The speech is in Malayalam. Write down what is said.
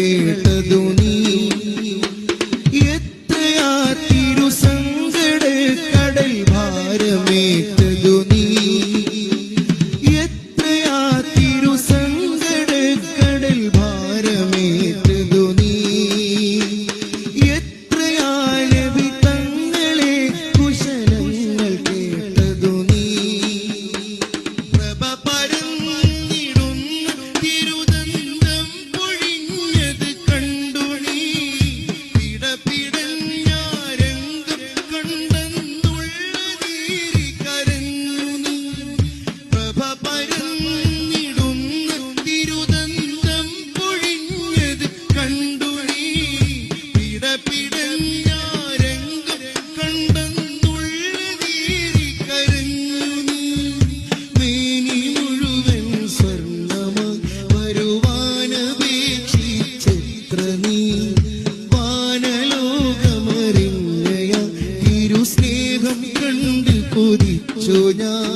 കേട്ടതു നീ. എത്രയാ തിരുസങ്കട കടൽ ഭാരമേറ്റതു നീ. എത്രയാ തിരുസങ്കട കടൽ ഭാരമേറ്റതു നീ. എത്രയാ നബി തങ്ങളെ കുശലങ്ങൾ കേട്ടതു നീ. പ്രഭ പരന്നിടുന്ന തിരുദന്തം പൊഴിഞ്ഞത് കണ്ടു നീ. പിടപിടഞ്ഞാരംഗം കണ്ടെന്നുള്ള നീരി കരഞ്ഞു നീ. പ്രഭ പരന്നിടുന്ന തിരുദന്തം പൊഴിഞ്ഞത് കണ്ടു നീ. പിടപിടഞ്ഞാരംഗം കണ്ടെന്നുള്ള നീരി കരഞ്ഞു നീ. മേനി മുഴുവൻ സ്വർണ്ണമായി വരുവാനപേക്ഷിച്ചെത്ര നീ. വാനലോകമറിഞ്ഞയ തിരുസ്നേഹം കണ്ട് കൊതിച്ചു ഞാൻ.